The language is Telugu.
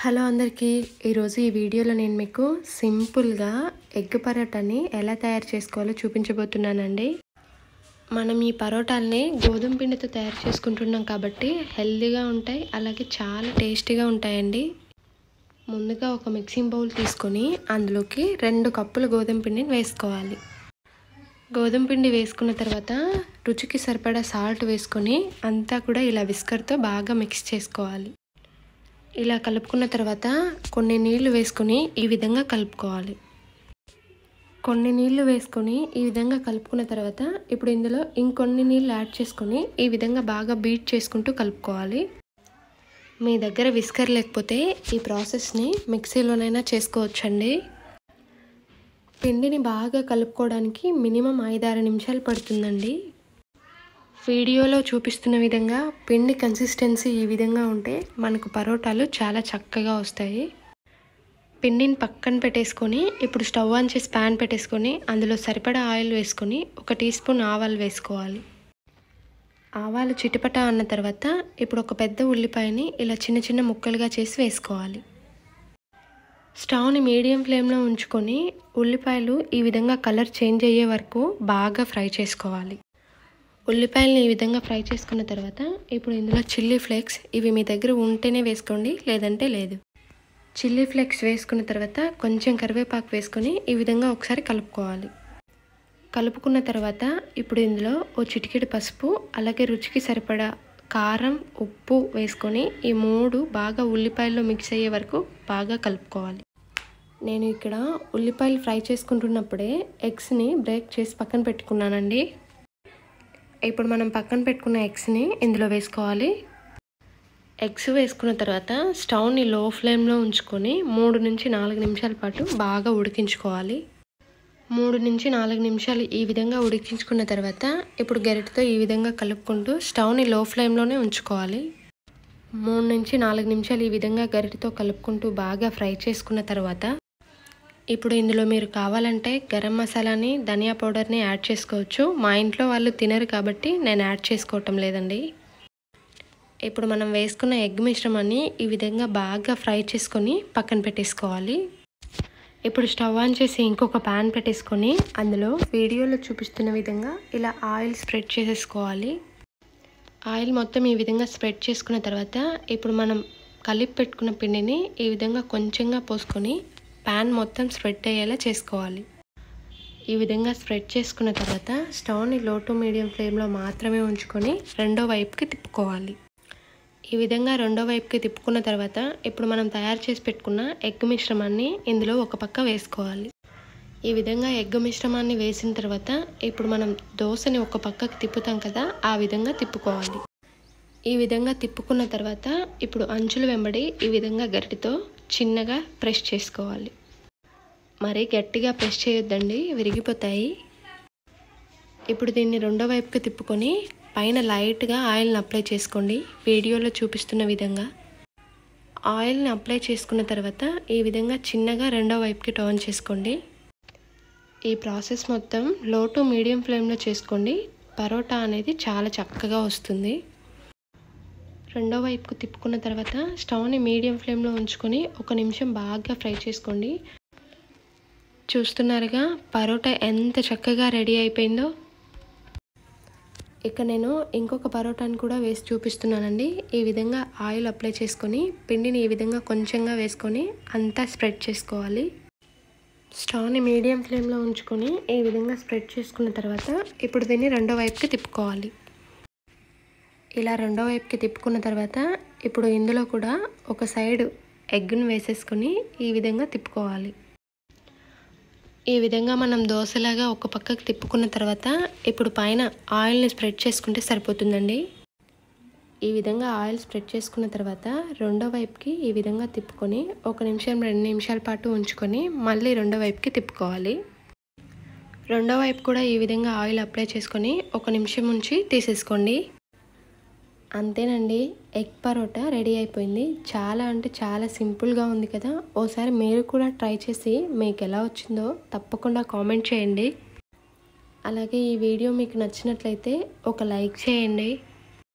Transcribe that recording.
హలో అందరికీ ఈరోజు ఈ వీడియోలో నేను మీకు సింపుల్గా ఎగ్ పరోటాని ఎలా తయారు చేసుకోవాలో చూపించబోతున్నానండి. మనం ఈ పరోటాల్ని గోధుమ పిండితో తయారు చేసుకుంటున్నాం కాబట్టి హెల్తీగా ఉంటాయి, అలాగే చాలా టేస్టీగా ఉంటాయండి. ముందుగా ఒక మిక్సింగ్ బౌల్ తీసుకొని అందులోకి 2 కప్పుల గోధుమ పిండిని వేసుకోవాలి. గోధుమ పిండి వేసుకున్న తర్వాత రుచికి సరిపడా సాల్ట్ వేసుకొని అంతా కూడా ఇలా విస్కర్తో బాగా మిక్స్ చేసుకోవాలి. ఇలా కలుపుకున్న తర్వాత కొన్ని నీళ్లు వేసుకొని ఈ విధంగా కలుపుకోవాలి. కొన్ని నీళ్లు వేసుకొని ఈ విధంగా కలుపుకున్న తర్వాత ఇప్పుడు ఇందులో ఇంకొన్ని నీళ్లు యాడ్ చేసుకొని ఈ విధంగా బాగా బీట్ చేసుకుంటూ కలుపుకోవాలి. మీ దగ్గర విస్కర్ లేకపోతే ఈ ప్రాసెస్ని మిక్సీలోనైనా చేసుకోవచ్చండి. పిండిని బాగా కలుపుకోవడానికి మినిమం 5-6 నిమిషాలు పడుతుందండి. వీడియోలో చూపిస్తున్న విధంగా పిండి కన్సిస్టెన్సీ ఈ విధంగా ఉంటే మనకు పరోటాలు చాలా చక్కగా వస్తాయి. పిండిని పక్కన పెట్టేసుకొని ఇప్పుడు స్టవ్ ఆన్ చేసి ప్యాన్ పెట్టేసుకొని అందులో సరిపడా ఆయిల్ వేసుకొని 1 టీ స్పూన్ ఆవాలు వేసుకోవాలి. ఆవాలు చిటపట అన్న తర్వాత ఇప్పుడు ఒక పెద్ద ఉల్లిపాయని ఇలా చిన్న చిన్న ముక్కలుగా చేసి వేసుకోవాలి. స్టవ్ని మీడియం ఫ్లేమ్లో ఉంచుకొని ఉల్లిపాయలు ఈ విధంగా కలర్ చేంజ్ అయ్యే వరకు బాగా ఫ్రై చేసుకోవాలి. ఉల్లిపాయలని ఈ విధంగా ఫ్రై చేసుకున్న తర్వాత ఇప్పుడు ఇందులో చిల్లీ ఫ్లేక్స్, ఇవి మీ దగ్గర ఉంటేనే వేసుకోండి, లేదంటే లేదు. చిల్లీ ఫ్లేక్స్ వేసుకున్న తర్వాత కొంచెం కరివేపాకు వేసుకొని ఈ విధంగా ఒకసారి కలుపుకోవాలి. కలుపుకున్న తర్వాత ఇప్పుడు ఇందులో ఓ చిటికెడు పసుపు, అలాగే రుచికి సరిపడా కారం, ఉప్పు వేసుకొని ఈ 3 బాగా ఉల్లిపాయల్లో మిక్స్ అయ్యే వరకు బాగా కలుపుకోవాలి. నేను ఇక్కడ ఉల్లిపాయలు ఫ్రై చేసుకుంటున్నప్పుడే ఎగ్స్ని బ్రేక్ చేసి పక్కన పెట్టుకున్నానండి. ఇప్పుడు మనం పక్కన పెట్టుకున్న ఎగ్స్ని ఇందులో వేసుకోవాలి. ఎగ్స్ వేసుకున్న తర్వాత స్టవ్ని లో ఫ్లేమ్లో ఉంచుకొని 3 నుంచి 4 నిమిషాల పాటు బాగా ఉడికించుకోవాలి. 3 నుంచి 4 నిమిషాలు ఈ విధంగా ఉడికించుకున్న తర్వాత ఇప్పుడు గరిటెతో ఈ విధంగా కలుపుకుంటూ స్టవ్ని లో ఫ్లేమ్లోనే ఉంచుకోవాలి. 3 నుంచి 4 నిమిషాలు ఈ విధంగా గరిటెతో కలుపుకుంటూ బాగా ఫ్రై చేసుకున్న తర్వాత ఇప్పుడు ఇందులో మీరు కావాలంటే గరం మసాలాని, ధనియా పౌడర్ని యాడ్ చేసుకోవచ్చు. మా ఇంట్లో వాళ్ళు తినరు కాబట్టి నేను యాడ్ చేసుకోవటం లేదండి. ఇప్పుడు మనం వేసుకున్న ఎగ్ మిశ్రమాన్ని ఈ విధంగా బాగా ఫ్రై చేసుకొని పక్కన పెట్టేసుకోవాలి. ఇప్పుడు స్టవ్ ఆన్ చేసి ఇంకొక ప్యాన్ పెట్టేసుకొని అందులో వీడియోలో చూపిస్తున్న విధంగా ఇలా ఆయిల్ స్ప్రెడ్ చేసేసుకోవాలి. ఆయిల్ మొత్తం ఈ విధంగా స్ప్రెడ్ చేసుకున్న తర్వాత ఇప్పుడు మనం కలిపి పెట్టుకున్న పిండిని ఈ విధంగా కొంచెంగా పోసుకొని ప్యాన్ మొత్తం స్ప్రెడ్ అయ్యేలా చేసుకోవాలి. ఈ విధంగా స్ప్రెడ్ చేసుకున్న తర్వాత స్టవ్ని లో టు మీడియం ఫ్లేమ్లో మాత్రమే ఉంచుకొని రెండో వైపుకి తిప్పుకోవాలి. ఈ విధంగా రెండో వైపుకి తిప్పుకున్న తర్వాత ఇప్పుడు మనం తయారు చేసి పెట్టుకున్న ఎగ్ మిశ్రమాన్ని ఇందులో ఒక పక్క వేసుకోవాలి. ఈ విధంగా ఎగ్ మిశ్రమాన్ని వేసిన తర్వాత ఇప్పుడు మనం దోశని ఒక పక్కకి తిప్పుతాం కదా, ఆ విధంగా తిప్పుకోవాలి. ఈ విధంగా తిప్పుకున్న తర్వాత ఇప్పుడు అంచుల వెంబడి ఈ విధంగా గరిటెతో చిన్నగా ప్రెస్ చేసుకోవాలి. మరి గట్టిగా ప్రెస్ చేయొద్దండి, విరిగిపోతాయి. ఇప్పుడు దీన్ని రెండో వైపుకి తిప్పుకొని పైన లైట్గా ఆయిల్ని అప్లై చేసుకోండి. వీడియోలో చూపిస్తున్న విధంగా ఆయిల్ని అప్లై చేసుకున్న తర్వాత ఈ విధంగా చిన్నగా రెండో వైపుకి టర్న్ చేసుకోండి. ఈ ప్రాసెస్ మొత్తం లో టు మీడియం ఫ్లేమ్లో చేసుకోండి. పరోటా అనేది చాలా చక్కగా వస్తుంది. రెండో వైపుకు తిప్పుకున్న తర్వాత స్టవ్ని మీడియం ఫ్లేమ్లో ఉంచుకొని 1 నిమిషం బాగా ఫ్రై చేసుకోండి. చూస్తున్నారుగా పరోటా ఎంత చక్కగా రెడీ అయిపోయిందో. ఇక నేను ఇంకొక పరోటాని కూడా వేసి చూపిస్తున్నానండి. ఈ విధంగా ఆయిల్ అప్లై చేసుకొని పిండిని ఈ విధంగా కొంచెంగా వేసుకొని అంతా స్ప్రెడ్ చేసుకోవాలి. స్టవ్ని మీడియం ఫ్లేమ్లో ఉంచుకొని ఈ విధంగా స్ప్రెడ్ చేసుకున్న తర్వాత ఇప్పుడు దీన్ని రెండో వైపుకి తిప్పుకోవాలి. ఇలా రెండో వైపుకి తిప్పుకున్న తర్వాత ఇప్పుడు ఇందులో కూడా ఒక సైడ్ ఎగ్ను వేసేసుకొని ఈ విధంగా తిప్పుకోవాలి. ఈ విధంగా మనం దోశలాగా ఒక పక్కకి తిప్పుకున్న తర్వాత ఇప్పుడు పైన ఆయిల్ని స్ప్రెడ్ చేసుకుంటే సరిపోతుందండి. ఈ విధంగా ఆయిల్ స్ప్రెడ్ చేసుకున్న తర్వాత రెండో వైపుకి ఈ విధంగా తిప్పుకొని 1 నిమిషం 2 నిమిషాల పాటు ఉంచుకొని మళ్ళీ రెండో వైపుకి తిప్పుకోవాలి. రెండో వైపు కూడా ఈ విధంగా ఆయిల్ అప్లై చేసుకొని 1 నిమిషం ఉంచి తీసేసుకోండి. అంతేనండి, ఎగ్ పరోటా రెడీ అయిపోయింది. చాలా అంటే చాలా సింపుల్గా ఉంది కదా. ఓసారి మీరు కూడా ట్రై చేసి మీకు ఎలా వచ్చిందో తప్పకుండా కామెంట్ చేయండి. అలాగే ఈ వీడియో మీకు నచ్చినట్లయితే ఒక లైక్ చేయండి.